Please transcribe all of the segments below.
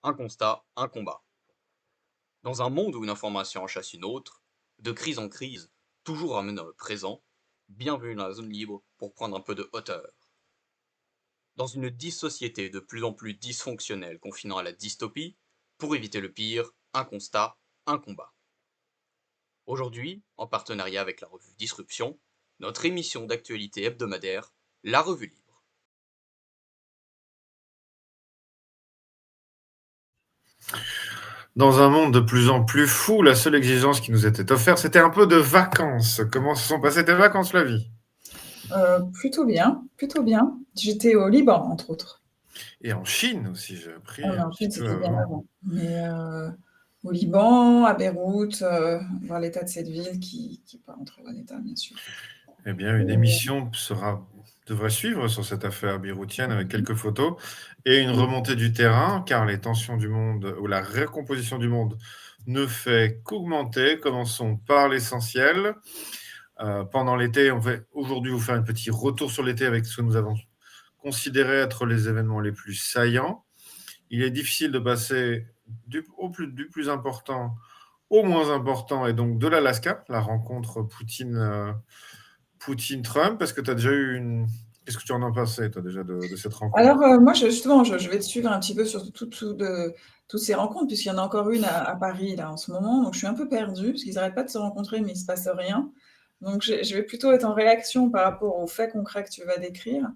Un constat, un combat. Dans un monde où une information en chasse une autre, de crise en crise, toujours ramené dans le présent, bienvenue dans la zone libre pour prendre un peu de hauteur. Dans une société de plus en plus dysfonctionnelle confinant à la dystopie, pour éviter le pire, un constat, un combat. Aujourd'hui, en partenariat avec la revue Disruption, notre émission d'actualité hebdomadaire, La Revue Libre. Dans un monde de plus en plus fou, la seule exigence qui nous était offerte, c'était un peu de vacances. Comment se sont passées tes vacances, la vie? Plutôt bien, plutôt bien. J'étais au Liban, entre autres. Et en Chine aussi, j'ai appris Ah, mais un en petit Chine, peu c'était bien avant. avant. Mais au Liban, à Beyrouth, voir l'état de cette ville qui n'est pas en très bon état, bien sûr. Eh bien, une émission devrait suivre sur cette affaire beyroutienne avec quelques photos et une remontée du terrain, car les tensions du monde ou la recomposition du monde ne fait qu'augmenter. Commençons par l'essentiel. Pendant l'été, on va aujourd'hui vous faire un petit retour sur l'été avec ce que nous avons considéré être les événements les plus saillants. Il est difficile de passer du plus important au moins important, et donc de l'Alaska, la rencontre Poutine-Trump. Est-ce que tu as déjà eu une... Qu'est-ce que tu en as pensé, toi, déjà, de cette rencontre? Alors, moi, justement, je vais te suivre un petit peu sur toutes ces rencontres, puisqu'il y en a encore une à Paris, là, en ce moment. Donc, je suis un peu perdue, parce qu'ils n'arrêtent pas de se rencontrer, mais il ne se passe rien. Donc, je vais plutôt être en réaction par rapport aux faits concrets que tu vas décrire.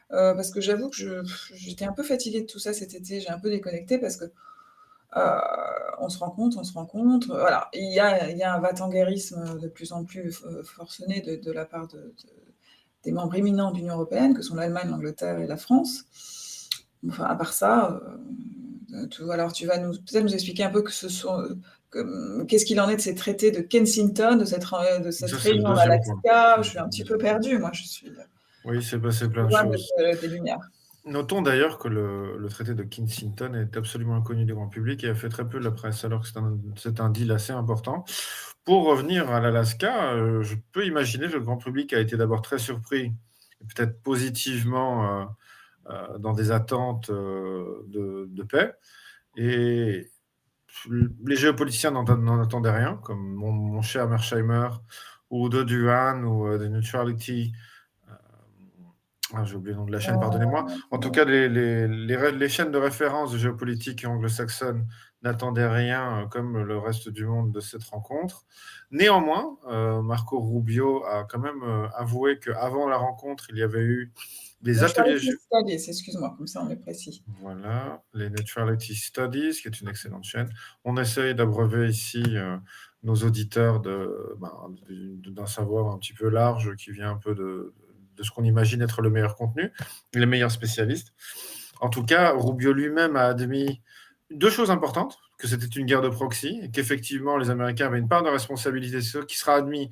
Parce que j'avoue que j'étais un peu fatiguée de tout ça cet été. J'ai un peu déconnecté parce que on se rencontre. Voilà, il y a un va-t-en-guerrisme de plus en plus forcené de la part des membres éminents de l'Union européenne, que sont l'Allemagne, l'Angleterre et la France. Enfin, à part ça, alors tu vas peut-être nous expliquer un peu qu'est-ce qu'il en est de ces traités de Kensington, de cette Ça, c'est le réunion deuxième point. d'Alaska. Je suis un petit peu perdue, moi, je suis Oui, il s'est passé plein de loin choses. des Lumières. Notons d'ailleurs que le traité de Kensington est absolument inconnu du grand public et a fait très peu de la presse, alors que c'est un deal assez important. Pour revenir à l'Alaska, je peux imaginer que le grand public a été d'abord très surpris, et peut-être positivement dans des attentes de paix. Et les géopoliticiens n'en attendaient rien, comme mon cher Mersheimer, ou de Duran, ou de Neutrality. J'ai oublié le nom de la chaîne, pardonnez-moi. En tout cas, les chaînes de référence de géopolitique anglo-saxonne n'attendaient rien, comme le reste du monde, de cette rencontre. Néanmoins, Marco Rubio a quand même avoué qu'avant la rencontre, il y avait eu des ateliers. Neutrality Studies, excuse-moi, comme ça on est précis. Voilà, les Neutrality Studies, qui est une excellente chaîne. On essaye d'abreuver ici nos auditeurs d'un savoir un petit peu large qui vient un peu de ce qu'on imagine être le meilleur contenu, les meilleurs spécialistes. En tout cas, Rubio lui-même a admis deux choses importantes, que c'était une guerre de proxy et qu'effectivement les Américains avaient une part de responsabilité, ce qui sera admis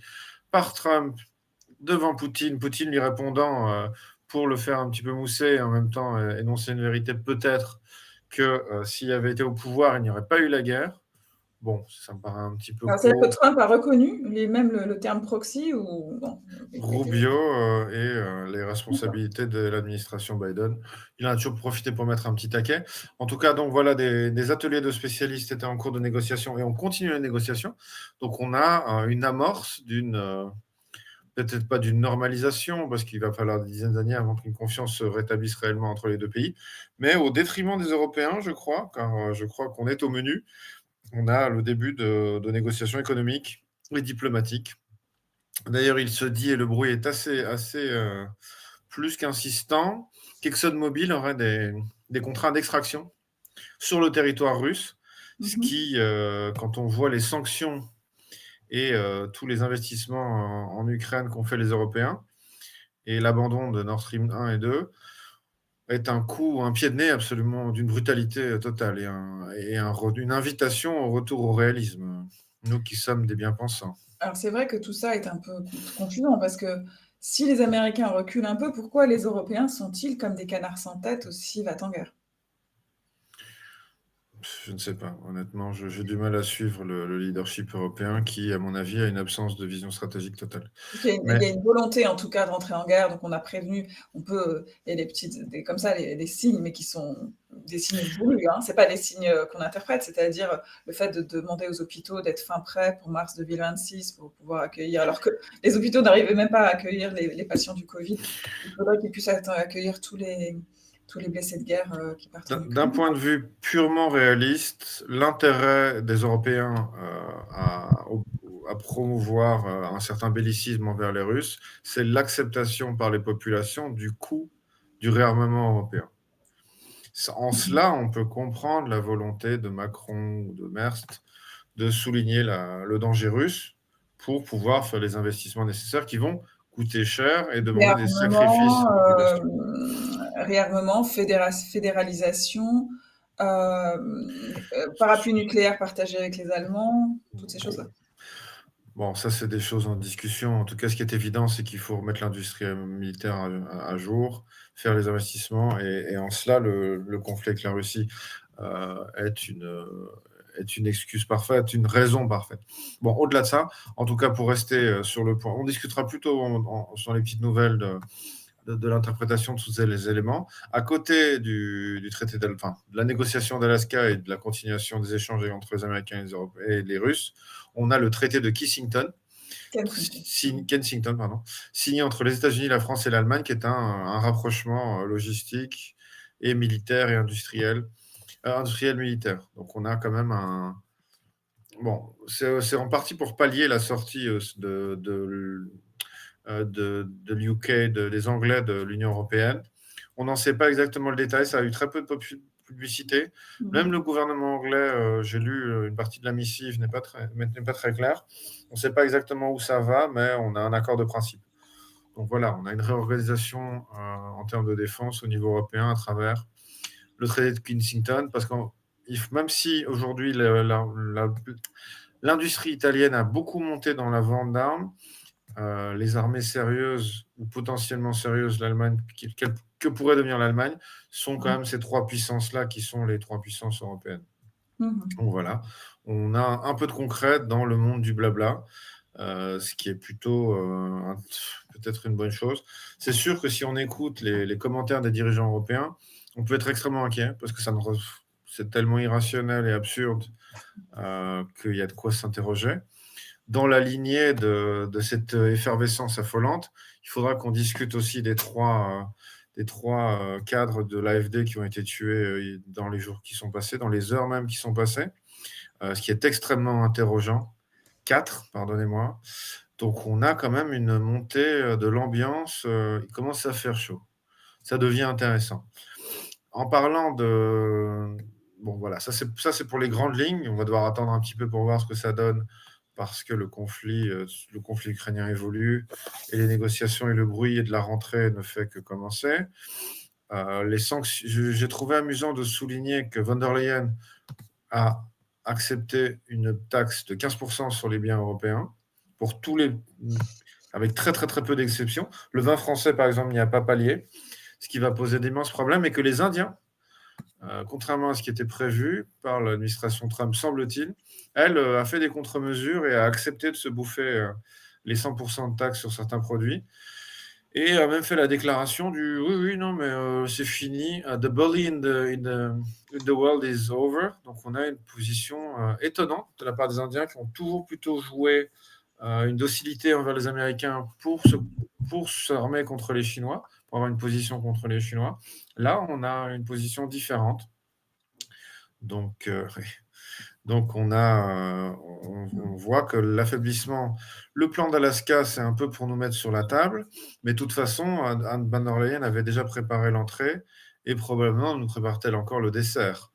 par Trump devant Poutine, Poutine lui répondant pour le faire un petit peu mousser et en même temps énoncer une vérité peut-être que s'il avait été au pouvoir, il n'y aurait pas eu la guerre. Bon, ça me paraît un petit peu Alors, c'est-à-dire que court. Trump a reconnu lui-même le terme proxy ou non? Rubio et les D'accord. responsabilités de l'administration Biden. Il en a toujours profité pour mettre un petit taquet. En tout cas, donc voilà, des ateliers de spécialistes étaient en cours de négociation et on continue les négociations. Donc on a une amorce peut-être pas d'une normalisation, parce qu'il va falloir des dizaines d'années avant qu'une confiance se rétablisse réellement entre les deux pays, mais au détriment des Européens, je crois, car je crois qu'on est au menu. On a le début de négociations économiques et diplomatiques. D'ailleurs, il se dit, et le bruit est assez plus qu'insistant, qu'ExxonMobil aurait des contrats d'extraction sur le territoire russe, ce Mhm. qui, quand on voit les sanctions et tous les investissements en Ukraine qu'ont fait les Européens, et l'abandon de Nord Stream 1 et 2 est un pied de nez absolument d'une brutalité totale une invitation au retour au réalisme, nous qui sommes des bien-pensants. Alors, c'est vrai que tout ça est un peu confusant parce que si les Américains reculent un peu, pourquoi les Européens sont-ils comme des canards sans tête aussi va-t-en-guerre? Je ne sais pas. Honnêtement, j'ai du mal à suivre le leadership européen qui, à mon avis, a une absence de vision stratégique totale. Il Mais y a une volonté en tout cas de rentrer en guerre, donc on a prévenu, on peut, il y a des petites, des, comme ça, des signes, mais qui sont des signes voulus, hein. C'est pas des signes qu'on interprète, c'est-à-dire le fait de demander aux hôpitaux d'être fin prêts pour mars 2026 pour pouvoir accueillir, alors que les hôpitaux n'arrivaient même pas à accueillir les patients du Covid. Il faudrait qu'ils puissent accueillir tous les blessés de guerre qui partent en d'un Ukraine. point de vue purement réaliste, l'intérêt des Européens à promouvoir un certain bellicisme envers les Russes, c'est l'acceptation par les populations du coût du réarmement européen. En cela, on peut comprendre la volonté de Macron ou de Merst de souligner le danger russe pour pouvoir faire les investissements nécessaires qui vont coûter cher et demander des sacrifices Réarmement, aux populations. réarmement, fédéralisation, parapluie nucléaire partagé avec les Allemands, toutes ces choses-là. Bon, ça, c'est des choses en discussion. En tout cas, ce qui est évident, c'est qu'il faut remettre l'industrie militaire à jour, faire les investissements. Et en cela, le conflit avec la Russie est une excuse parfaite, une raison parfaite. Bon, au-delà de ça, en tout cas, pour rester sur le point, on discutera plutôt sur les petites nouvelles de l'interprétation de tous ces éléments. À côté du traité de la négociation d'Alaska et de la continuation des échanges entre les Américains et les Européens et les Russes, on a le traité de Kensington, signé entre les États-Unis, la France et l'Allemagne, qui est un rapprochement logistique et militaire et industriel militaire. Donc on a quand même un... Bon, c'est en partie pour pallier la sortie de l'UK, des Anglais de l'Union européenne. On n'en sait pas exactement le détail, ça a eu très peu de publicité. Même le gouvernement anglais, j'ai lu une partie de la missive, n'est pas très claire. On ne sait pas exactement où ça va, mais on a un accord de principe. Donc voilà, on a une réorganisation en termes de défense au niveau européen à travers le traité de Kensington, parce que même si aujourd'hui l'industrie italienne a beaucoup monté dans la vente d'armes, les armées sérieuses ou potentiellement sérieuses, l'Allemagne, que pourrait devenir l'Allemagne, sont quand même ces trois puissances-là qui sont les trois puissances européennes. Donc voilà, on a un peu de concret dans le monde du blabla, ce qui est plutôt peut-être une bonne chose. C'est sûr que si on écoute les commentaires des dirigeants européens, on peut être extrêmement inquiet parce que c'est tellement irrationnel et absurde qu'il y a de quoi s'interroger. Dans la lignée de cette effervescence affolante, il faudra qu'on discute aussi des trois cadres de l'AfD qui ont été tués dans les jours qui sont passés, dans les heures même qui sont passées, ce qui est extrêmement interrogeant. 4, pardonnez-moi. Donc on a quand même une montée de l'ambiance, il commence à faire chaud. Ça devient intéressant. En parlant de... Bon voilà, ça c'est pour les grandes lignes. On va devoir attendre un petit peu pour voir ce que ça donne parce que le conflit ukrainien évolue et les négociations et le bruit de la rentrée ne fait que commencer. J'ai trouvé amusant de souligner que von der Leyen a accepté une taxe de 15% sur les biens européens, pour avec très très très peu d'exceptions. Le vin français, par exemple, n'y a pas pallié, ce qui va poser d'immenses problèmes, et que les Indiens, contrairement à ce qui était prévu par l'administration Trump, semble-t-il, elle a fait des contre-mesures et a accepté de se bouffer les 100% de taxes sur certains produits, et a même fait la déclaration du oui, non, mais c'est fini. The bully in the world is over. Donc on a une position étonnante de la part des Indiens qui ont toujours plutôt joué une docilité envers les Américains pour s'armer contre les Chinois, pour avoir une position contre les Chinois. Là, on a une position différente. Donc on voit que l'affaiblissement, le plan d'Alaska, c'est un peu pour nous mettre sur la table, mais de toute façon, Anne von der Leyen avait déjà préparé l'entrée et probablement nous prépare-t-elle encore le dessert.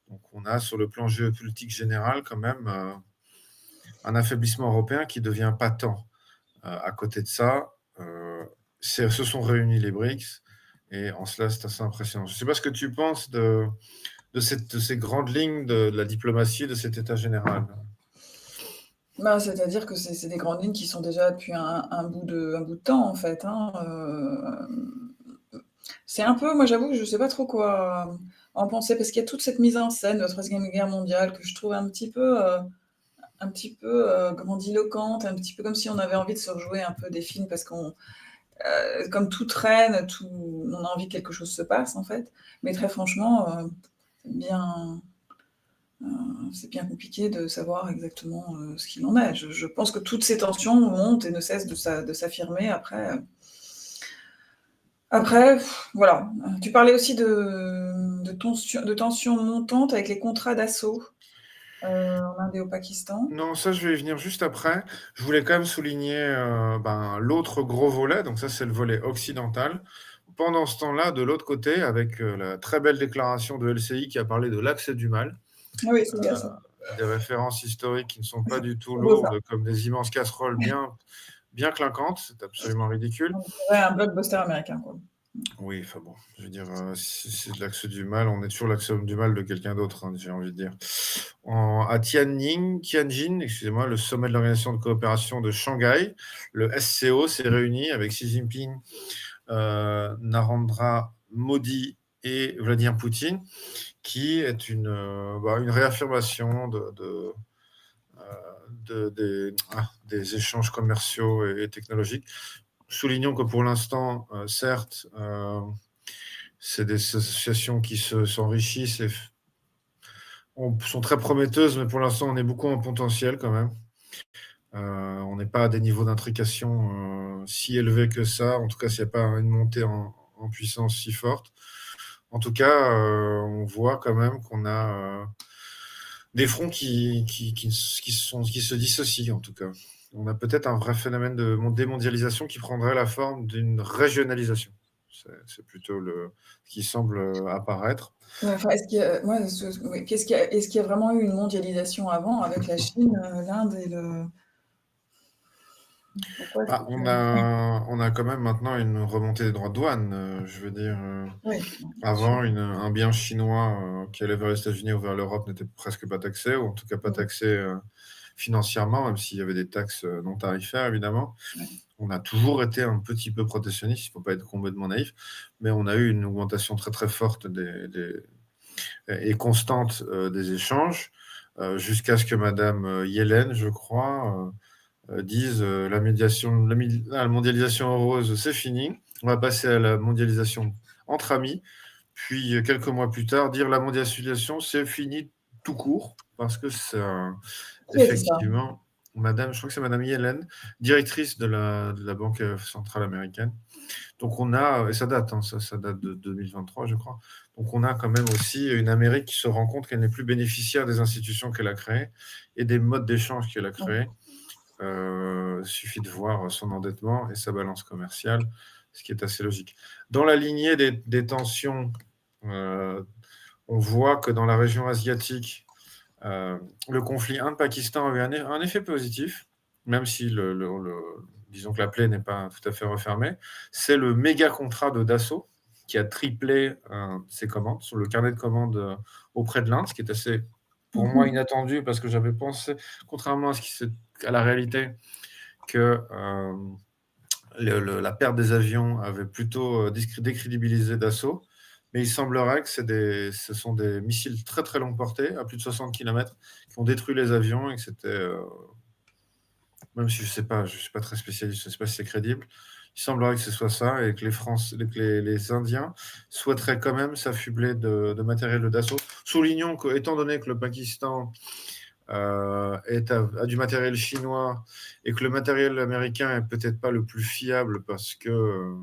Donc on a sur le plan géopolitique général quand même un affaiblissement européen qui devient patent. À côté de ça, se sont réunis les BRICS et en cela, c'est assez impressionnant. Je ne sais pas ce que tu penses de ces grandes lignes de la diplomatie, de cet état général. C'est-à-dire que c'est des grandes lignes qui sont déjà depuis un bout de temps, en fait, hein. C'est un peu, moi j'avoue que je ne sais pas trop quoi en penser? Parce qu'il y a toute cette mise en scène de la Troisième Guerre mondiale que je trouve un petit peu, grandiloquente, un petit peu comme si on avait envie de se rejouer un peu des films parce qu'on comme tout traîne, tout on a envie que quelque chose se passe, en fait. Mais très franchement, c'est bien c'est bien compliqué de savoir exactement, ce qu'il en est. Je pense que toutes ces tensions montent et ne cessent de s'affirmer après voilà. Tu parlais aussi de tensions montantes avec les contrats d'assaut, en Inde et au Pakistan. Non, ça, je vais y venir juste après. Je voulais quand même souligner l'autre gros volet, donc ça, c'est le volet occidental. Pendant ce temps-là, de l'autre côté, avec la très belle déclaration de LCI qui a parlé de l'axe du mal, Ah oui, c'est bien ça. des références historiques qui ne sont pas du tout C'est beau ça. lourdes, comme des immenses casseroles bien clinquantes, c'est absolument ridicule. On dirait un blockbuster américain, quoi. Oui, enfin bon, je veux dire, si c'est de l'axe du mal, on est toujours l'axe du mal de quelqu'un d'autre, hein, j'ai envie de dire. À Tianjin, excusez-moi, le sommet de l'Organisation de coopération de Shanghai, le SCO s'est réuni avec Xi Jinping, Narendra Modi et Vladimir Poutine, qui est une réaffirmation des échanges commerciaux et technologiques. Soulignons que pour l'instant, certes, c'est des associations qui s'enrichissent et sont très prometteuses, mais pour l'instant, on est beaucoup en potentiel quand même. On n'est pas à des niveaux d'intrication si élevés que ça, en tout cas s'il n'y a pas une montée en puissance si forte. En tout cas, on voit quand même qu'on a des fronts qui se dissocient, en tout cas. On a peut-être un vrai phénomène de démondialisation qui prendrait la forme d'une régionalisation. C'est plutôt ce qui semble apparaître. Ouais, enfin, est-ce qu'il y a ouais, oui, est-ce qu'il y a vraiment eu une mondialisation avant avec la Chine, l'Inde et le pourquoi est-ce que On a quand même maintenant une remontée des droits de douane. Je veux dire, oui, bien sûr. avant, un bien chinois qui allait vers les États-Unis ou vers l'Europe n'était presque pas taxé, ou en tout cas pas taxé financièrement, même s'il y avait des taxes non tarifaires, évidemment. Ouais. On a toujours été un petit peu protectionniste, il ne faut pas être complètement naïf, mais on a eu une augmentation très très forte et constante des échanges, jusqu'à ce que Madame Yellen, je crois, dise la mondialisation heureuse, c'est fini, on va passer à la mondialisation entre amis, puis quelques mois plus tard, dire la mondialisation, c'est fini tout court, parce que c'est Qui a dit ça? effectivement, je crois que c'est Madame Yellen, directrice de la Banque centrale américaine. Donc on a, et ça date, hein, ça date de 2023, je crois. Donc on a quand même aussi une Amérique qui se rend compte qu'elle n'est plus bénéficiaire des institutions qu'elle a créées et des modes d'échange qu'elle a créés. Il suffit de voir son endettement et sa balance commerciale, ce qui est assez logique. Dans la lignée des tensions, on voit que dans la région asiatique, le conflit Inde-Pakistan a eu un effet positif, même si disons que la plaie n'est pas tout à fait refermée. C'est le méga contrat de Dassault qui a triplé ses commandes sur le carnet de commandes auprès de l'Inde, ce qui est assez, pour moi, inattendu parce que j'avais pensé, contrairement à la réalité, que la perte des avions avait plutôt décrédibilisé Dassault. Mais il semblerait que ce sont des missiles très très longue portée, à plus de 60 km, qui ont détruit les avions et que c'était, même si je ne suis pas très spécialiste, je ne sais pas si c'est crédible, il semblerait que ce soit ça et que les Indiens souhaiteraient quand même s'affubler de matériel de Dassault. Soulignons qu'étant donné que le Pakistan a du matériel chinois et que le matériel américain est peut-être pas le plus fiable parce que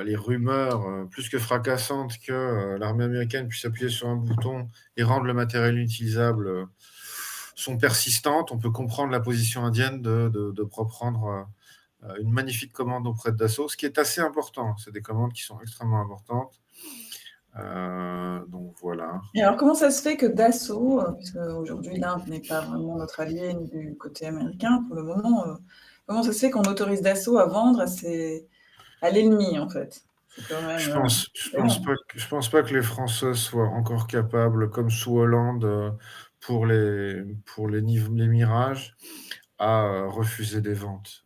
les rumeurs plus que fracassantes que l'armée américaine puisse appuyer sur un bouton et rendre le matériel inutilisable sont persistantes. On peut comprendre la position indienne de reprendre une magnifique commande auprès de Dassault, ce qui est assez important. C'est des commandes qui sont extrêmement importantes. Donc voilà. Et alors comment ça se fait que Dassault, puisque aujourd'hui l'Inde n'est pas vraiment notre allié du côté américain pour le moment, comment ça se fait qu'on autorise Dassault à vendre à l'ennemi, en fait? C'est quand même, Je pense pas que les Français soient encore capables, comme sous Hollande, pour les Mirages, à refuser des ventes.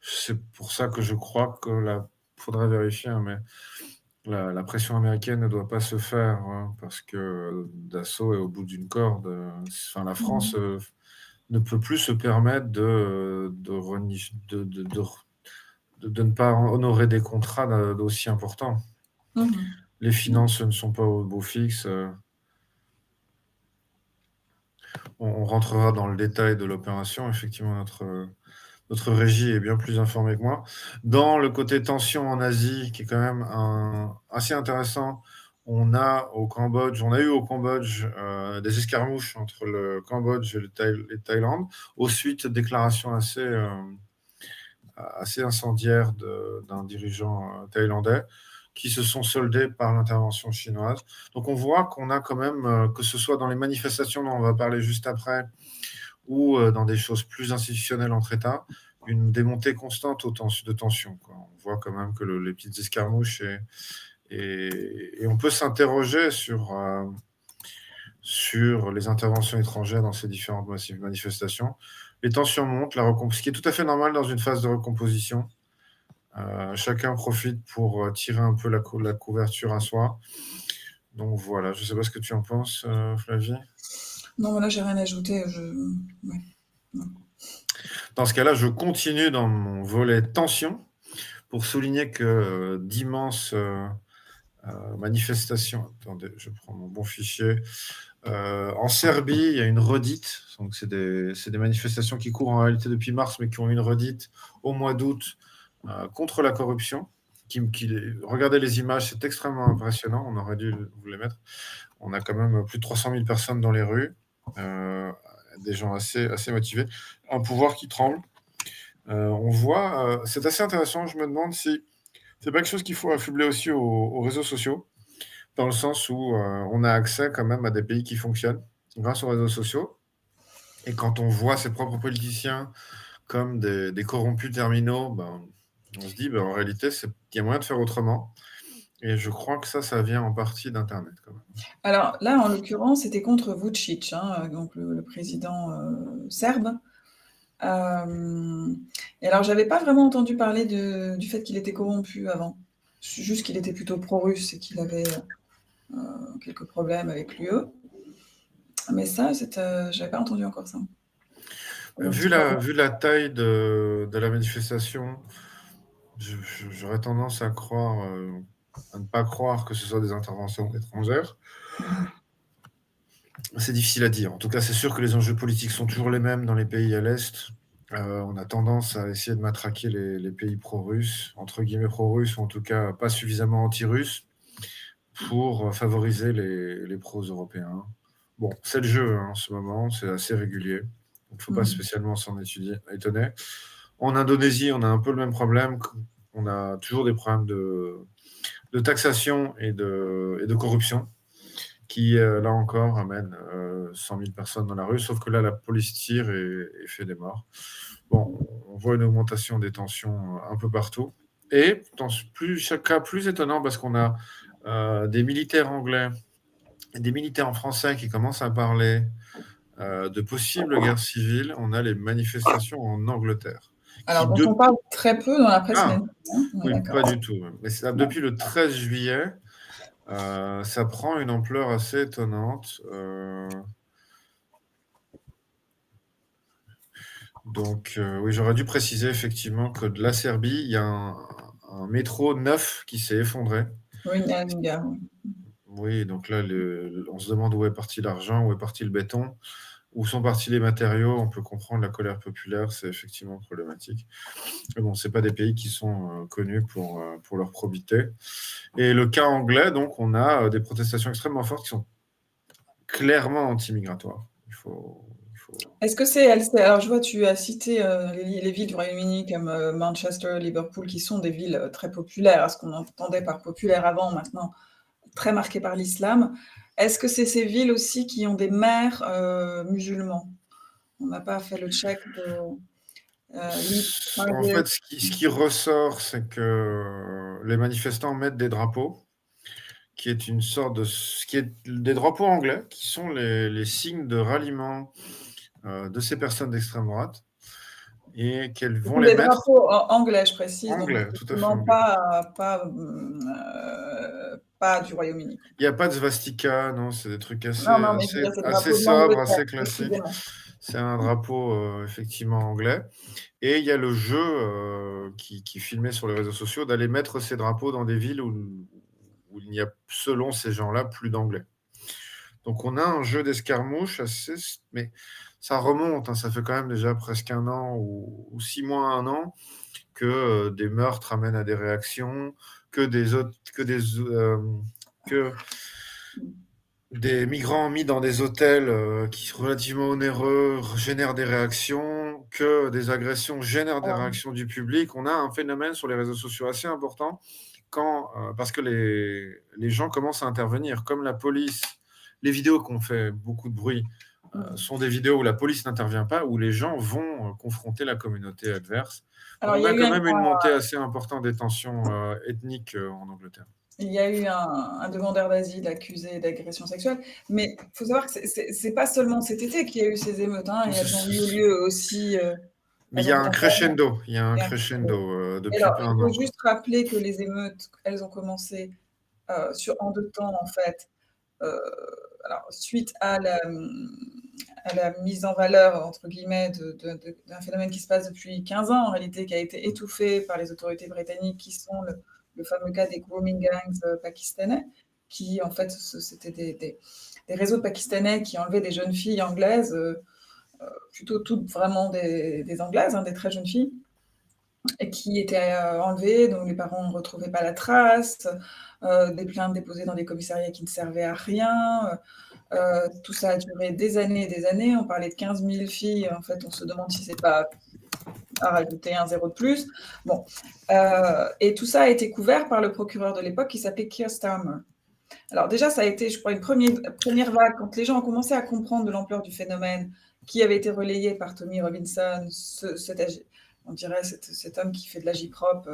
C'est pour ça que je crois que faudrait vérifier, hein, mais La pression américaine ne doit pas se faire parce que Dassault est au bout d'une corde. Enfin, la France ne peut plus se permettre de ne pas honorer des contrats d'aussi importants. Les finances ne sont pas au beau fixe. On rentrera dans le détail de l'opération. Effectivement, notre régie est bien plus informée que moi. Dans le côté tension en Asie, qui est quand même assez intéressant, on a eu au Cambodge des escarmouches entre le Cambodge et et Thaïlande, aux suite de déclarations assez incendiaires d'un dirigeant thaïlandais qui se sont soldées par l'intervention chinoise. Donc on voit qu'on a quand même, que ce soit dans les manifestations dont on va parler juste après, ou dans des choses plus institutionnelles entre États, une démontée constante de tension. On voit quand même que les petites escarmouches et on peut s'interroger sur les interventions étrangères dans ces différentes manifestations. Les tensions montent, ce qui est tout à fait normal dans une phase de recomposition. Chacun profite pour tirer un peu la couverture à soi. Donc voilà, je ne sais pas ce que tu en penses, Flavie. Non, là, j'ai rien ajouté. Ouais. Dans ce cas-là, je continue dans mon volet tension pour souligner que d'immenses manifestations. Attendez, je prends mon bon fichier. En Serbie, il y a une redite. Donc, c'est des manifestations qui courent en réalité depuis mars, mais qui ont une redite au mois d'août contre la corruption. Regardez les images, c'est extrêmement impressionnant. On aurait dû vous les mettre. On a quand même plus de 300 000 personnes dans les rues, des gens assez motivés, un pouvoir qui tremble. On voit, c'est assez intéressant. Je me demande si c'est pas quelque chose qu'il faut affubler aussi aux réseaux sociaux, dans le sens où on a accès quand même à des pays qui fonctionnent grâce aux réseaux sociaux. Et quand on voit ses propres politiciens comme des corrompus terminaux, on se dit en réalité, il y a moyen de faire autrement. Et je crois que ça vient en partie d'Internet quand même. Alors là, en l'occurrence, c'était contre Vučić, donc le président serbe. Et alors, j'avais pas vraiment entendu parler du fait qu'il était corrompu avant. Juste qu'il était plutôt pro-russe et qu'il avait quelques problèmes avec l'UE. Mais ça, j'avais pas entendu encore ça. Vu la taille de la manifestation, j'aurais tendance à ne pas croire que ce soit des interventions étrangères. C'est difficile à dire. En tout cas, c'est sûr que les enjeux politiques sont toujours les mêmes dans les pays à l'Est. On a tendance à essayer de matraquer les pays pro-russes, entre guillemets pro-russes, ou en tout cas pas suffisamment anti-russes, pour favoriser les pros-européens. Bon, c'est le jeu en ce moment, c'est assez régulier. Il ne faut pas spécialement s'en étonner. En Indonésie, on a un peu le même problème. On a toujours des problèmes de taxation et de corruption qui, là encore, amènent 100 000 personnes dans la rue, sauf que là, la police tire et fait des morts. Bon, on voit une augmentation des tensions un peu partout. Et dans chaque cas plus étonnant, parce qu'on a des militaires anglais et des militaires français qui commencent à parler de possibles guerres civiles, on a les manifestations en Angleterre. Alors, dont on parle très peu dans la presse. Oui, pas du tout. Mais depuis le 13 juillet, ça prend une ampleur assez étonnante. Donc, oui, j'aurais dû préciser effectivement que de la Serbie, il y a un métro neuf qui s'est effondré. Oui, il y a une gare. Oui, donc là, on se demande où est parti l'argent, où est parti le béton, où sont partis les matériaux. On peut comprendre la colère populaire, c'est effectivement problématique. Mais bon, ce pas des pays qui sont connus pour leur probité. Et le cas anglais, donc, on a des protestations extrêmement fortes qui sont clairement anti-migratoires. Est-ce que c'est... Alors, je vois, tu as cité les villes du Royaume-Uni comme Manchester, Liverpool, qui sont des villes très populaires, ce qu'on entendait par populaire avant, maintenant très marquées par l'islam. Est-ce que c'est ces villes aussi qui ont des maires musulmans? On n'a pas fait le check de... En fait, ce qui ressort, c'est que les manifestants mettent des drapeaux, qui est une sorte qui est des drapeaux anglais, qui sont les signes de ralliement de ces personnes d'extrême droite. et qu'elles Ce vont sont les des mettre drapeaux anglais, je précise, donc anglais, tout à fait effectivement anglais. pas du Royaume-Uni. Il n'y a pas de svastika, non, c'est des trucs Non, non, mais je veux dire, c'est le assez drapeau de sobres, l'Angleterre, assez classiques. précisément. C'est un drapeau effectivement anglais. Et il y a le jeu qui filmait sur les réseaux sociaux d'aller mettre ces drapeaux dans des villes où il n'y a, selon ces gens-là, plus d'anglais. Donc on a un jeu d'escarmouche assez... Mais ça remonte, hein, ça fait quand même déjà presque un an ou 6 mois, un an, que des meurtres amènent à des réactions, que des migrants mis dans des hôtels qui sont relativement onéreux génèrent des réactions, que des agressions génèrent des réactions du public. On a un phénomène sur les réseaux sociaux assez important parce que les gens commencent à intervenir. Comme la police, les vidéos qui ont fait beaucoup de bruit sont des vidéos où la police n'intervient pas, où les gens vont confronter la communauté adverse. Alors, Donc on a quand même une montée assez importante des tensions ethniques en Angleterre. Il y a eu un demandeur d'asile accusé d'agression sexuelle, mais il faut savoir que c'est pas seulement cet été qu'il y a eu ces émeutes, hein, et elles ont eu lieu aussi. Mais il y a un crescendo, depuis Alors, un il faut an. juste rappeler que les émeutes, elles ont commencé en 2 temps, en fait. Alors, suite à la mise en valeur, entre guillemets, d'un phénomène qui se passe depuis 15 ans, en réalité, qui a été étouffé par les autorités britanniques, qui sont le fameux cas des grooming gangs pakistanais, qui, en fait, c'était des réseaux pakistanais qui enlevaient des jeunes filles anglaises, plutôt toutes vraiment des anglaises, hein, des très jeunes filles, et qui étaient enlevées, dont les parents ne retrouvaient pas la trace, des plaintes déposées dans des commissariats qui ne servaient à rien. Tout ça a duré des années et des années. On parlait de 15 000 filles. En fait, on se demande si c'est pas à rajouter un zéro de plus. Bon. Et tout ça a été couvert par le procureur de l'époque qui s'appelait Keir Starmer. Alors déjà, ça a été, je crois, une première vague quand les gens ont commencé à comprendre de l'ampleur du phénomène qui avait été relayé par Tommy Robinson, on dirait cet homme qui fait de l'agit-prop,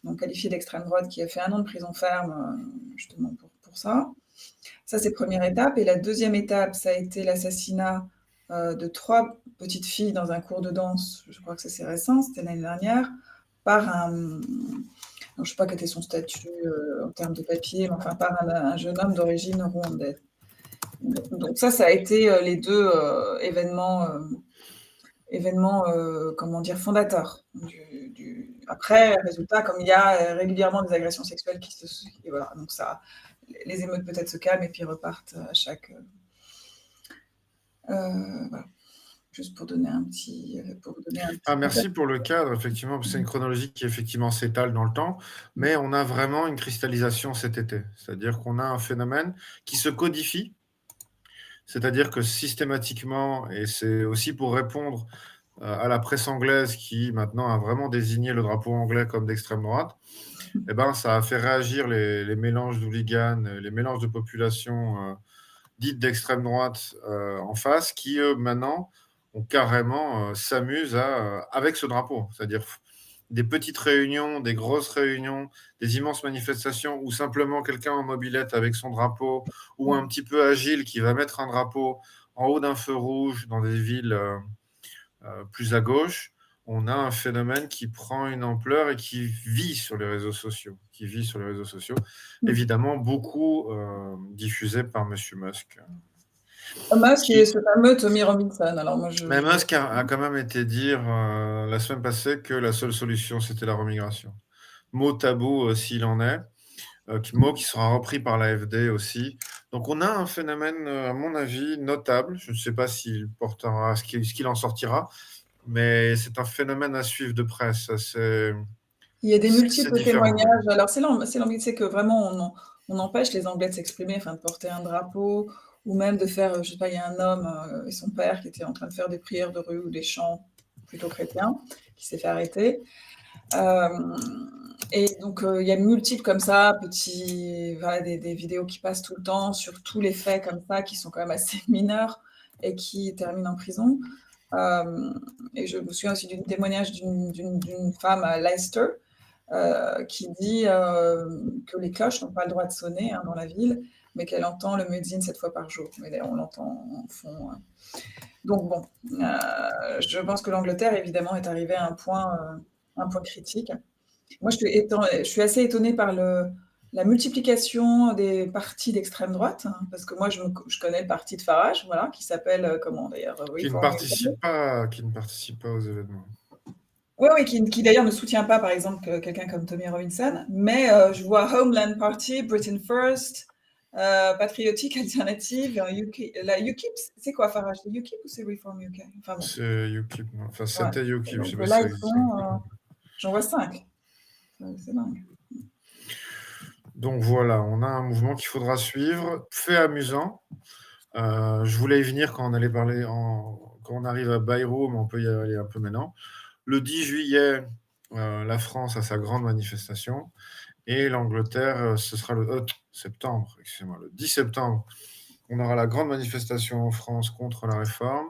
donc qualifié d'extrême droite, qui a fait 1 an de prison ferme, justement pour ça. Ça, c'est première étape. Et la deuxième étape, ça a été l'assassinat de 3 petites filles dans un cours de danse, je crois que c'est récent, c'était l'année dernière, par je ne sais pas quel était son statut en termes de papier, mais enfin par un jeune homme d'origine rwandaise. Donc ça a été les 2 événements comment dire, fondateurs. Après, résultat, comme il y a régulièrement des agressions sexuelles et voilà, donc ça, les émeutes peut-être se calment et puis repartent à chaque. Voilà. Juste pour donner un petit. Merci pour le cadre, effectivement. C'est une chronologie qui effectivement s'étale dans le temps, mais on a vraiment une cristallisation cet été. C'est-à-dire qu'on a un phénomène qui se codifie. C'est-à-dire que systématiquement, et c'est aussi pour répondre à la presse anglaise qui maintenant a vraiment désigné le drapeau anglais comme d'extrême droite, eh ben, ça a fait réagir les mélanges d'hooligans, les mélanges de populations dites d'extrême droite en face, qui eux maintenant on carrément s'amuse avec ce drapeau. C'est-à-dire des petites réunions, des grosses réunions, des immenses manifestations où simplement quelqu'un en mobilette avec son drapeau ou un petit peu agile qui va mettre un drapeau en haut d'un feu rouge dans des villes plus à gauche. On a un phénomène qui prend une ampleur et qui vit sur les réseaux sociaux. Évidemment, beaucoup diffusé par M. Musk. Musk et ce fameux Tommy Robinson. Alors moi, Mais Musk a quand même été dire la semaine passée que la seule solution, c'était la remigration. Mot tabou s'il en est, mot qui sera repris par l'AfD aussi. Donc on a un phénomène, à mon avis, notable. Je ne sais pas s'il portera, ce qu'il en sortira, mais c'est un phénomène à suivre de près. Il y a des multiples témoignages. Alors c'est l'envie, c'est que vraiment on empêche les Anglais de s'exprimer, enfin de porter un drapeau, ou même de faire, je sais pas, il y a un homme et son père qui étaient en train de faire des prières de rue ou des chants plutôt chrétiens, qui s'est fait arrêter. Et donc il y a multiples comme ça, des vidéos qui passent tout le temps sur tous les faits comme ça, qui sont quand même assez mineurs et qui terminent en prison. Et je me souviens aussi du témoignage d'une femme à Leicester qui dit que les cloches n'ont pas le droit de sonner dans la ville mais qu'elle entend le muezzin 7 fois par jour. Mais d'ailleurs, on l'entend en fond. Donc bon, je pense que l'Angleterre, évidemment, est arrivée à un point critique. Moi, je suis assez étonnée par la multiplication des partis d'extrême droite, hein, parce que moi, je connais le parti de Farage, voilà, qui s'appelle, comment d'ailleurs, Qui ne Reform UK. participe pas aux événements. Oui, qui d'ailleurs ne soutient pas, par exemple, quelqu'un comme Tommy Robinson, mais je vois Homeland Party, Britain First, Patriotic Alternative, la UKIP, c'est quoi Farage? C'est UKIP ou c'est Reform UK? Enfin bon, C'est UKIP, non. Enfin, ouais. c'était UKIP, je Donc sais pas si là, ça ils existe. sont, j'en vois 5. C'est dingue. Donc voilà, on a un mouvement qu'il faudra suivre. Fait amusant. Je voulais y venir quand on allait parler quand on arrive à Bayrou, mais on peut y aller un peu maintenant. Le 10 juillet, la France a sa grande manifestation et l'Angleterre, ce sera le septembre, excusez-moi, le 10 septembre. On aura la grande manifestation en France contre la réforme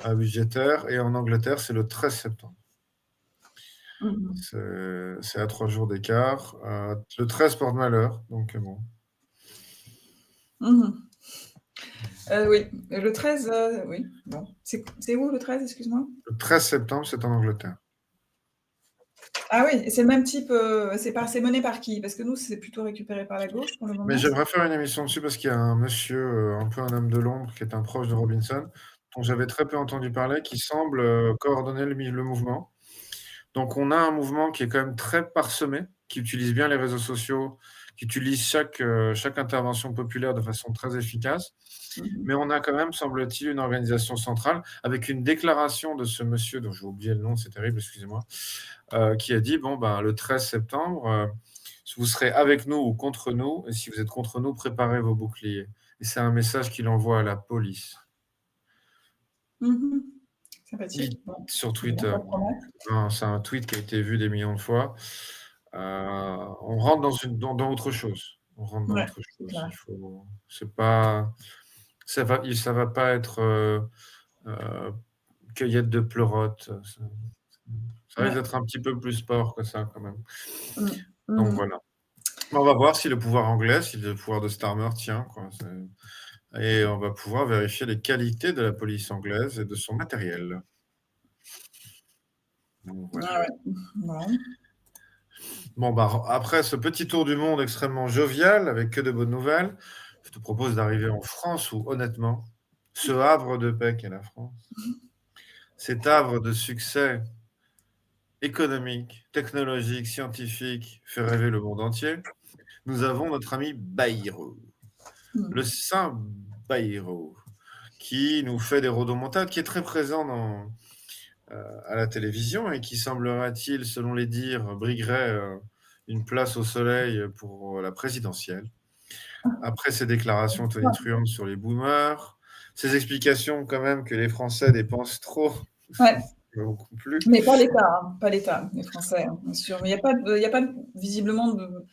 budgétaire et en Angleterre, c'est le 13 septembre. C'est à 3 jours d'écart. Le 13 porte malheur, donc bon. Oui, le 13, oui, bon. C'est où le 13, excuse-moi? Le 13 septembre, c'est en Angleterre. Ah oui, et c'est le même type, c'est mené par qui? Parce que nous, c'est plutôt récupéré par la gauche pour le moment. Mais j'aimerais faire une émission dessus parce qu'il y a un monsieur, un peu un homme de l'ombre, qui est un proche de Robinson, dont j'avais très peu entendu parler, qui semble coordonner le mouvement. Donc on a un mouvement qui est quand même très parsemé, qui utilise bien les réseaux sociaux, qui utilise chaque intervention populaire de façon très efficace. Mais on a quand même, semble-t-il, une organisation centrale avec une déclaration de ce monsieur, dont j'ai oublié le nom, c'est terrible, excusez-moi, qui a dit, bon, ben, le 13 septembre, vous serez avec nous ou contre nous, et si vous êtes contre nous, préparez vos boucliers. Et c'est un message qu'il envoie à la police. Sympathique. Bon, Sur Twitter. C'est un tweet qui a été vu des millions de fois. On rentre dans autre chose. On rentre dans autre chose. Ça va pas être cueillette de pleurotes. Ça risque d'être un petit peu plus sport que ça, quand même. Donc voilà. On va voir si le pouvoir anglais, si le pouvoir de Starmer tient, quoi. Et on va pouvoir vérifier les qualités de la police anglaise et de son matériel. Donc, voilà. Bon, bah, après ce petit tour du monde extrêmement jovial, avec que de bonnes nouvelles, je te propose d'arriver en France où, honnêtement, ce havre de paix qu'est la France, cet havre de succès économique, technologique, scientifique, fait rêver le monde entier, nous avons notre ami Bayrou, le saint Bayrou, qui nous fait des rodomontades, qui est très présent à la télévision et qui, semblerait-il, selon les dires, briguerait une place au soleil pour la présidentielle. Après ses déclarations tonitruantes sur les boomers, ses explications quand même que les Français dépensent trop. Beaucoup plus. Mais pas l'État, les Français, hein, bien sûr. Mais il n'y a pas visiblement de...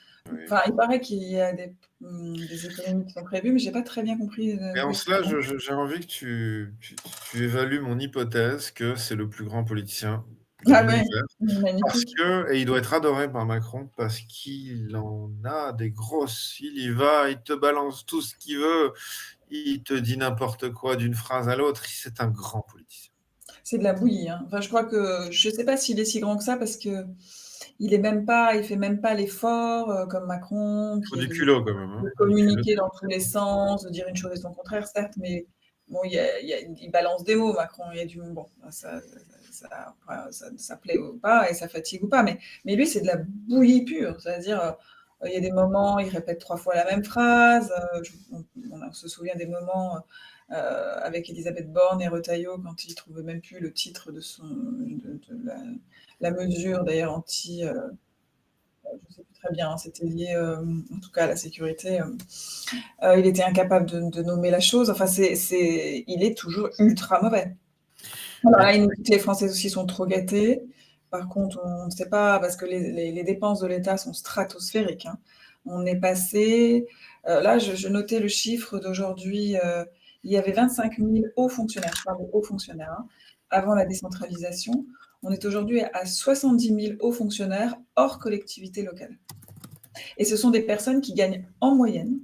Enfin, il paraît qu'il y a des économies qui sont prévues, mais je n'ai pas très bien compris. Et en cela, j'ai envie que tu évalues mon hypothèse que c'est le plus grand politicien de l'univers. Et il doit être adoré par Macron parce qu'il en a des grosses. Il y va, il te balance tout ce qu'il veut, il te dit n'importe quoi d'une phrase à l'autre. C'est un grand politicien. C'est de la bouillie. Hein. Enfin, je crois que je ne sais pas s'il est si grand que ça parce que il fait même pas l'effort comme Macron. Il faut du culot quand même. De communiquer dans tous les sens, de dire une chose et son contraire, certes, mais bon, il balance des mots, Macron. Il y a du bon, ça plaît ou pas et ça fatigue ou pas, mais lui, c'est de la bouillie pure. C'est-à-dire, il y a des moments, il répète 3 fois la même phrase. On se souvient des moments avec Elisabeth Borne et Retailleau quand il ne trouvait même plus le titre de la mesure, d'ailleurs, anti... je ne sais plus très bien, c'était lié en tout cas à la sécurité. Il était incapable de nommer la chose. Enfin, il est toujours ultra mauvais. Alors là, il nous dit que les Français aussi sont trop gâtés. Par contre, on ne sait pas, parce que les dépenses de l'État sont stratosphériques. Hein. On est passé... là, je notais le chiffre d'aujourd'hui. Il y avait 25 000 hauts fonctionnaires, je parle de hauts fonctionnaires, hein, avant la décentralisation. On est aujourd'hui à 70 000 hauts fonctionnaires hors collectivité locale. Et ce sont des personnes qui gagnent en moyenne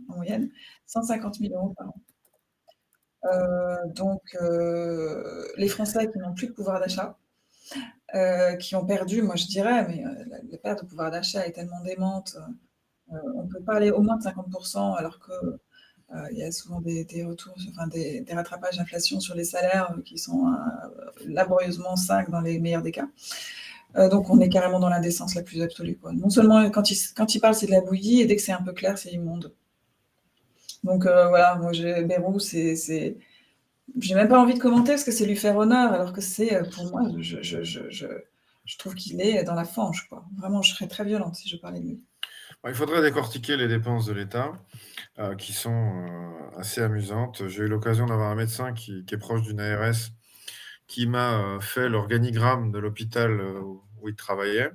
150 000 € par an. Donc les Français qui n'ont plus de pouvoir d'achat, qui ont perdu, moi je dirais, mais la perte de pouvoir d'achat est tellement démente, on ne peut pas aller au moins de 50 alors que, il y a souvent des retours, enfin des rattrapages d'inflation sur les salaires, qui sont, laborieusement 5 dans les meilleurs des cas. Donc on est carrément dans l'indécence la plus absolue, quoi. Non seulement quand ils parlent, c'est de la bouillie et dès que c'est un peu clair, c'est immonde. Donc voilà, moi Bayrou, j'ai même pas envie de commenter parce que c'est lui faire honneur, alors que c'est, pour moi, je trouve qu'il est dans la fange, quoi. Vraiment, je serais très violente si je parlais de lui. Il faudrait décortiquer les dépenses de l'État, qui sont assez amusantes. J'ai eu l'occasion d'avoir un médecin qui est proche d'une ARS qui m'a fait l'organigramme de l'hôpital où il travaillait.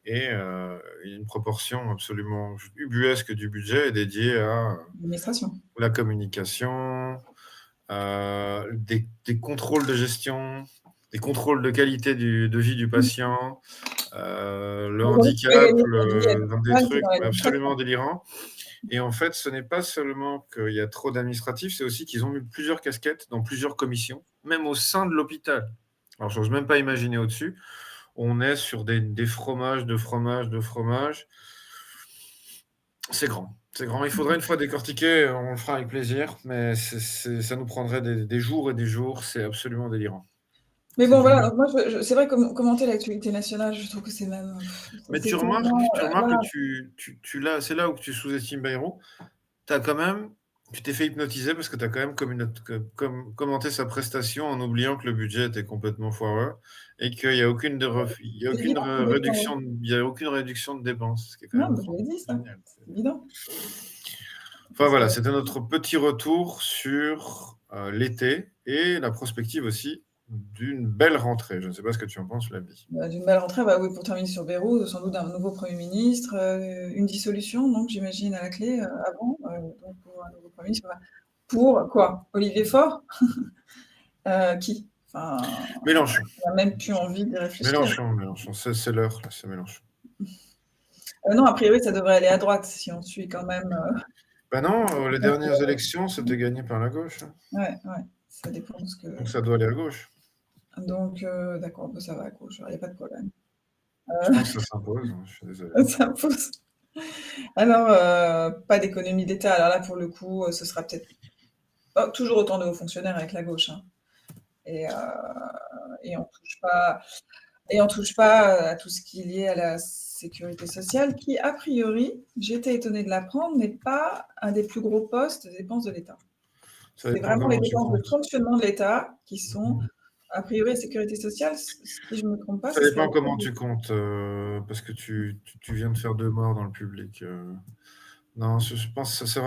Et une proportion absolument ubuesque du budget est dédiée à L'administration. la communication, des contrôles de gestion, des contrôles de qualité de vie du patient, le handicap, dans des trucs absolument délirants. Et en fait, ce n'est pas seulement qu'il y a trop d'administratifs, c'est aussi qu'ils ont mis plusieurs casquettes dans plusieurs commissions, même au sein de l'hôpital. Alors, je n'ose même pas imaginer au-dessus. On est sur des fromages, de fromage. C'est grand. C'est grand. Il faudrait une fois décortiquer, on le fera avec plaisir, mais ça nous prendrait des jours et des jours. C'est absolument délirant. Mais bon, voilà, donc moi, c'est vrai que commenter l'actualité nationale, je trouve que c'est même. Mais tu remarques voilà. que c'est là où tu sous-estimes Bayrou. Tu t'es fait hypnotiser parce que tu as quand même commenté sa prestation en oubliant que le budget était complètement foireux et qu'il n'y a aucune réduction de dépenses. Ce qui est quand Non, même mais je l'ai dit, ça. génial. C'est évident. Enfin voilà, c'était notre petit retour sur l'été et la prospective aussi d'une belle rentrée. Je ne sais pas ce que tu en penses, Flavie. D'une belle rentrée, oui, pour terminer sur Bayrou, sans doute un nouveau Premier ministre, une dissolution, donc j'imagine à la clé, avant, donc pour un nouveau Premier ministre. Pour quoi? Olivier Faure? Qui? Enfin, Mélenchon. on n'a même plus envie d'y réfléchir. Mélenchon, c'est l'heure, là, c'est Mélenchon. Non, a priori, ça devrait aller à droite, si on suit quand même. Non, les dernières élections, c'était gagné par la gauche. Ouais, ça dépend de ce que. Donc ça doit aller à gauche. Donc, d'accord, ça va à gauche, il n'y a pas de problème. Je pense que ça s'impose, je suis désolé. Ça s'impose. Alors, pas d'économie d'État. Alors là, pour le coup, ce sera peut-être toujours autant de hauts fonctionnaires avec la gauche. Hein. Et on touche pas à tout ce qui est lié à la sécurité sociale, qui, a priori, j'étais étonnée de l'apprendre, n'est pas un des plus gros postes des dépenses de l'État. C'est vraiment les dépenses de fonctionnement de l'État qui sont, a priori, la sécurité sociale, si je ne me trompe pas. Ça dépend comment tu comptes, parce que tu viens de faire 2 morts dans le public. Non, je pense que ça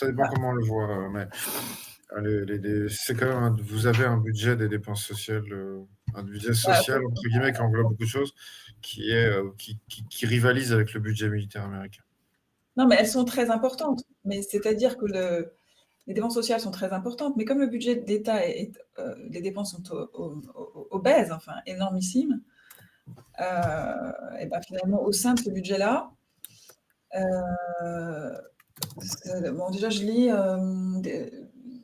dépend comment on le voit. Mais c'est quand même vous avez un budget des dépenses sociales, un budget social, entre guillemets, qui englobe beaucoup de choses, qui rivalise avec le budget militaire américain. Non, mais elles sont très importantes. Mais c'est-à-dire que les dépenses sociales sont très importantes, mais comme le budget d'État les dépenses sont obèses, enfin énormissimes, et ben finalement au sein de ce budget-là, bon déjà je lis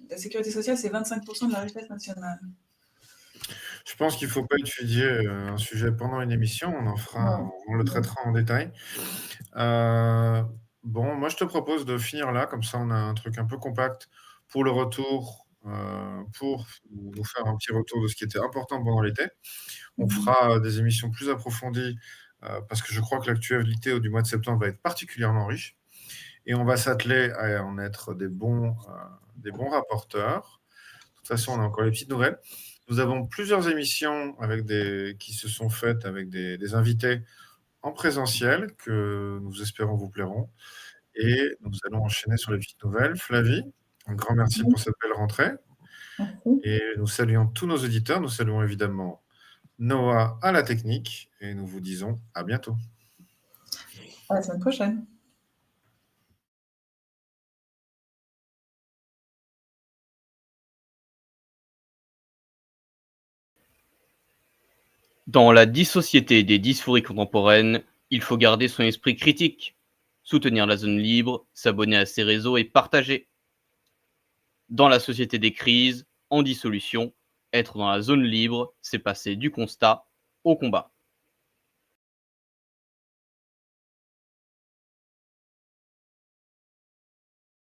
la sécurité sociale, c'est 25% de la richesse nationale. Je pense qu'il ne faut pas étudier un sujet pendant une émission, on le traitera en détail. Bon, moi je te propose de finir là, comme ça on a un truc un peu compact pour le retour, pour nous faire un petit retour de ce qui était important pendant l'été. On fera des émissions plus approfondies, parce que je crois que l'actualité du mois de septembre va être particulièrement riche. Et on va s'atteler à en être des bons rapporteurs. De toute façon, on a encore les petites nouvelles. Nous avons plusieurs émissions qui se sont faites avec des invités en présentiel que nous espérons vous plairont. Et nous allons enchaîner sur les petites nouvelles. Flavie, un grand merci pour cette belle rentrée. Merci. Et nous saluons tous nos auditeurs. Nous saluons évidemment Noah à la technique. Et nous vous disons à bientôt. À la semaine prochaine. Dans la dissociété des dysphories contemporaines, il faut garder son esprit critique, soutenir la zone libre, s'abonner à ses réseaux et partager. Dans la société des crises, en dissolution, être dans la zone libre, c'est passer du constat au combat.